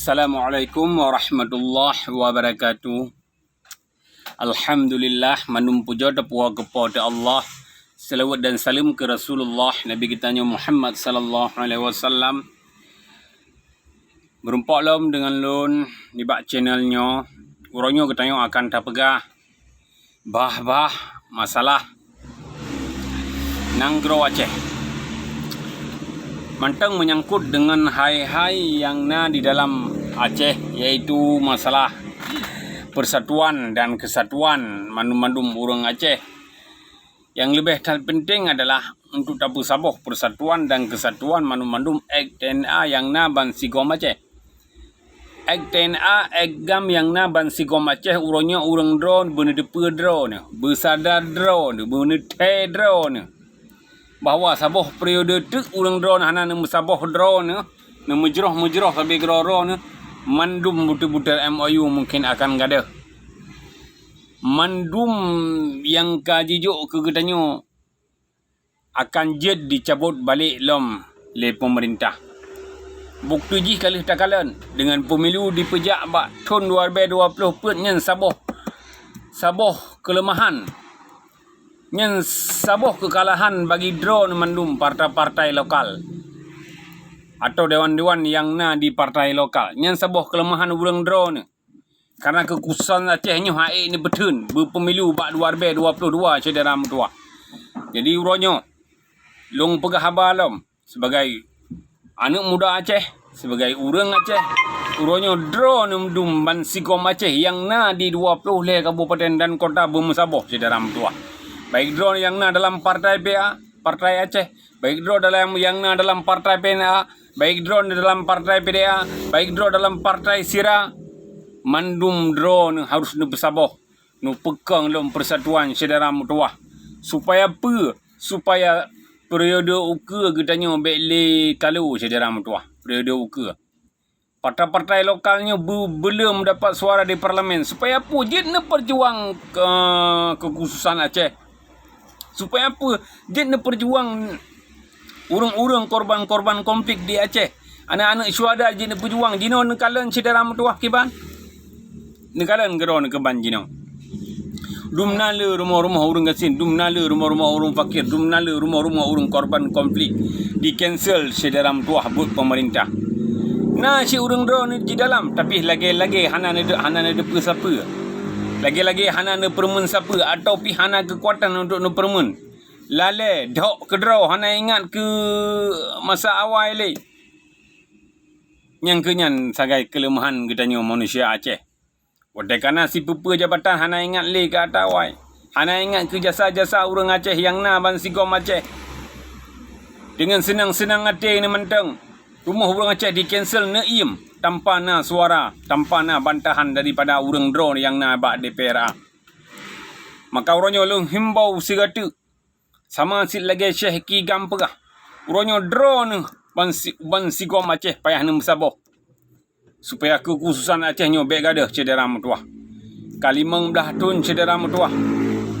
Assalamualaikum warahmatullahi wabarakatuh. Alhamdulillah, manum puja dan puja kepada Allah. Salawat dan salam ke Rasulullah Nabi kita Muhammad sallallahu alaihi wasallam. Berumpak lom dengan lon di bak channelnya. Uronyo katanya akan tapegah bah masalah Nanggro Aceh. Mantang menyangkut dengan hai-hai yang di dalam Aceh, yaitu masalah persatuan dan kesatuan mandum-mandum orang Aceh. Yang lebih penting adalah untuk tabu saboh persatuan dan kesatuan mandum-mandum ek TNA yang ban sigom Aceh. Ek TNA ek gam yang ban sigom Aceh uronya urang drone benedepe drone, bersadar drone, benete drone. Bahawa saboh periode tu urang drone hana ne saboh drone ne mujroh sabi groro ne mandum butul-butul MOU mungkin akan gada. Mandum yang kajijuk ke getanyo akan jed dicabut balik lom le pemerintah. Bukti ji kali takalan dengan pemilu dipejak bak tahun 2020 pun nyen saboh kelemahan. Yang saboh kekalahan bagi drone mandum partai-partai lokal atau dewan-dewan yang di partai lokal. Yang saboh kelemahan urang drone karena kekhususan Acehnya haik ni betun berpemilu bak 2022 cedera mutua. Jadi uronyo long pegah habalom sebagai anak muda Aceh, sebagai urang Aceh, uronyo drone mandum ban sigom Aceh yang di 20 le kabupaten dan kota bermusaboh cedera mutua. Baik drone yang dalam partai PA, partai Aceh, baik drone yang dalam partai PNA, baik drone dalam partai PDA, baik drone dalam partai Sira, mandum drone harus bersaboh, pegang dalam persatuan saudara mutuah. Supaya apa? Supaya periode uka getanya bekle kalau saudara mutuah, periode uka. Partai-partai lokalnya belum dapat suara di parlimen. Supaya apa? Dia nak perjuang kekhususan Aceh. Supaya apa? Dia nak perjuang urang-urang korban-korban konflik di Aceh. Anak-anak syuhada dia nak perjuang. Jino nekalan cedera mutuah kiban. Nekalan geron keban jino. Dum nala rumah-rumah urang gasin. Dum nala rumah-rumah urang fakir. Dum nala rumah-rumah urang korban konflik. Di cancel cedera mutuah buat pemerintah. Si urang drone di dalam. Tapi lagi-lagi hana ada siapa. Lagi-lagi hana ne permen siapa atau pi hana kekuatan untuk ne permen. Lale dok kedraw hana ingat ke masa awal le. Yang kenyan sagai kelemahan getanyo manusia Aceh. Wadai kana si pepe jabatan hana ingat le ke atawai. Hana ingat ke jasa-jasa urang Aceh yang ban sigom Aceh. Dengan senang-senang hati ni mentang. Rumah urang Aceh di cancel ne iem. Tanpa suara, tanpa bantahan daripada urang drone yang bak DPRA. Maka uronyo long himbau sigatu sama si lagi Syekh Ki Gam pegah. Uronyo drone ban sigom Aceh payah nem saboh. Supaya kekhususan Acehnya bek gada cedera mutuah. Kalimang belah tun cedera mutuah.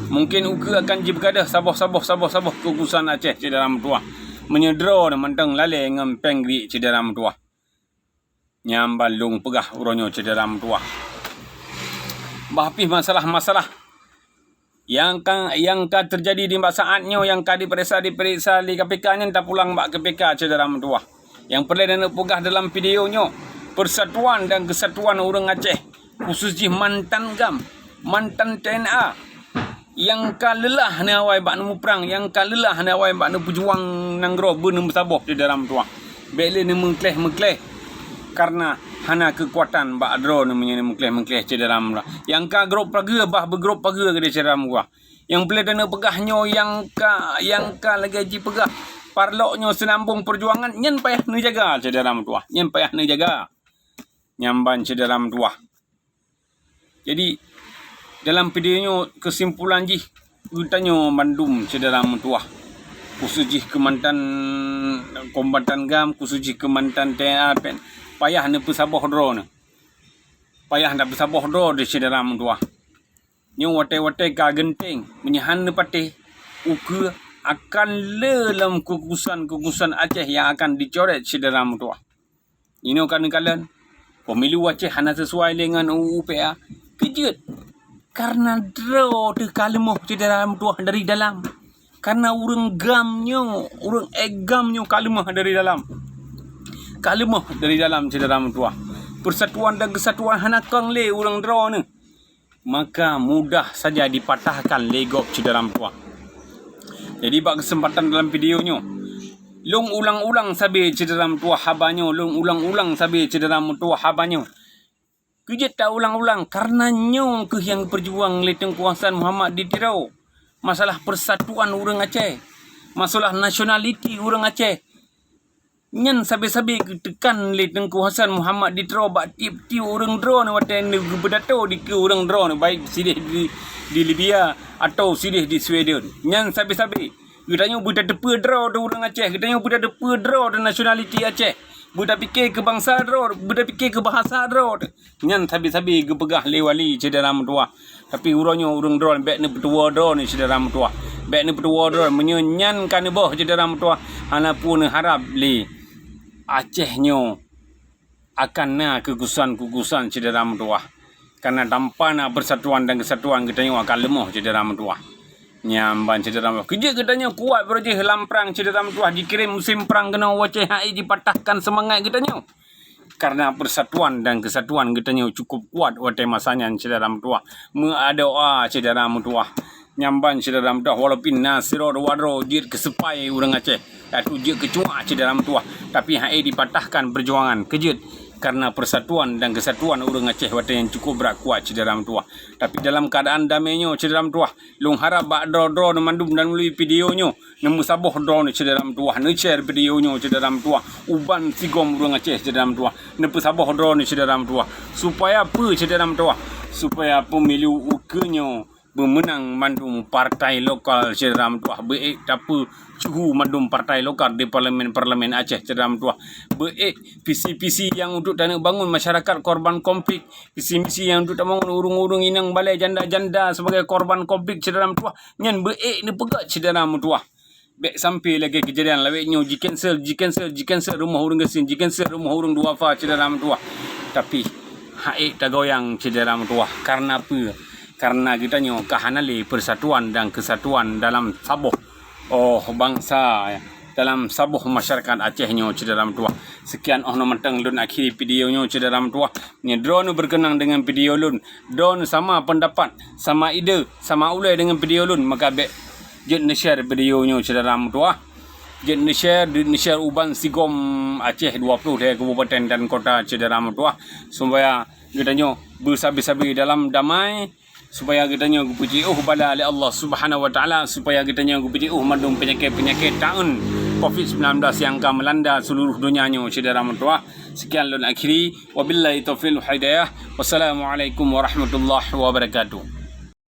Mungkin uka akan jibgada saboh kekhususan Aceh cedera mutuah. Menyedro mentang lale ngempeng di cedera mutuah. Nyambal long pegah uronyo cedera mutuah. Bahpi masalah-masalah yang terjadi di saatnya yang diperiksa di KPK nya tak pulang bak KPK cedera mutuah. Yang perlu dan pegah dalam videonya persatuan dan kesatuan orang Aceh, khususnya mantan GAM, mantan TNA yang lelah ni awai bak nemu perang, yang lelah ni awai bak nemu pejuang nanggro benemu saboh cedera mutuah. Bele ni mengkleh karena hana kekuatan bak drone menjadi mengkleh cedera mutuah. Yang grup paga bergrup paga ke cedera mutuah. Yang boleh dana pegahnya yang lagi ji pegah parloknya senambung perjuangan nyen payah ne jaga cedera mutuah. Nyen payah ne jaga nyamban cedera mutuah. Jadi dalam videonya kesimpulan ji utanyo mandum cedera mutuah. Khususnya kemantan kombatan GAM, khususnya kemantan TNA payah ne pesaboh drone. Payah nak bersaboh drone di cedera mutuah. Yang watai-watai ka genting menyahan ne patih uka akan dalam kekusan Aceh yang akan dicoret cedera mutuah. Ini kan kalian Pemilu Aceh hana sesuai dengan UU PA. Kejut. Karena draw tu kalimah cedera tuah dari dalam. Karena urang gamnyo, urang egamnyo kalimah dari dalam. Kalimah dari dalam cedera tuah. Persatuan dan kesatuan hana kang le urang draw ni. Maka mudah saja dipatahkan legok cedera tuah. Jadi bak kesempatan dalam videonyo. Long ulang-ulang sabi cedera tuah habanyo, long ulang-ulang sabi cedera tuah habanyo. Kejut tak ulang-ulang karena nyo ke yang berjuang le tengkuasaan Muhammad di Tirau. Masalah persatuan urang Aceh. Masalah nasionaliti urang Aceh. Nyan sabi-sabi tekan le tengkuasaan Muhammad di Tirau bak tiap-tiap urang drone waten berdato di ke urang drone baik sidih di Libya atau sidih di Sweden. Nyan sabi-sabi katanya budak depa draw tu urang Aceh, katanya budak depa draw tu nasionaliti Aceh. Budak fikir ke bangsa draw, budak fikir ke bahasa draw. Nyan sabi-sabi ke pegah lewali cedera metua. Tapi uronyo urang draw baik ni petua draw ni cedera metua. Baik ni petua draw menyenyan kan boh cedera metua. Hana pun harap le Acehnyo akan na kegusan cedera metua. Karena tanpa na persatuan dan kesatuan katanya akan lemah cedera metua. Nyamban cedera metua. Kerja katanya kuat berarti lamprang cedera metua. Dikirim musim perang kena waceh hai dipatahkan semangat katanya. Karena persatuan dan kesatuan katanya cukup kuat waktu masanya cedera metua. Doa cedera metua. Nyamban cedera metua walaupun nasiro wadro jid kesepai urang Aceh. Atau jid kecua cedera metua. Tapi hai dipatahkan perjuangan kejut. Karena persatuan dan kesatuan urang Aceh waktu yang cukup berat kuat cedera metua. Tapi dalam keadaan damainya cedera metua. Long harap bak draw mandum dan melalui videonyo. Nemu saboh draw ni cedera metua. Ne share videonyo cedera metua. Uban sigom urang Aceh cedera metua. Nepu saboh draw ni cedera metua. Supaya apa cedera metua? Supaya pemilu ukenyo bermenang mandum partai lokal cedera metua. Baik tapi cuhu mandum partai lokal di parlimen Aceh cedera metua. Baik visi-visi yang untuk nak bangun masyarakat korban konflik, visi-visi yang untuk bangun urung-urung inang balai janda-janda sebagai korban konflik cedera metua. Nyan baik ni pegat cedera metua. Baik sampai lagi kejadian laweknya cancel rumah urung gesin, cancel rumah urung duafa cedera metua. Tapi haik tak goyang cedera metua. Karena apa? Karena kitanya kahanali persatuan dan kesatuan dalam sabuh bangsa dalam sabuh masyarakat Acehnya cedera metua. Sekian mentang lun akhiri videonya cedera metua. Ni drone berkenang dengan video lun. Drone sama pendapat, sama ide, sama ulai dengan video lun. Maka baik jet share videonya cedera metua. Jet share uban sigom Aceh 20 dari kabupaten dan kota cedera metua. Supaya kitanya bersabi-sabi dalam damai. Supaya kitanya puji bala oleh Allah Subhanahu wa taala, supaya kitanya puji mandung penyakit-penyakit tahun COVID-19 yang akan melanda seluruh dunianya cedera metua. Sekian lun akhiri wabillahi taufiq hidayah. Wassalamualaikum warahmatullahi wabarakatuh.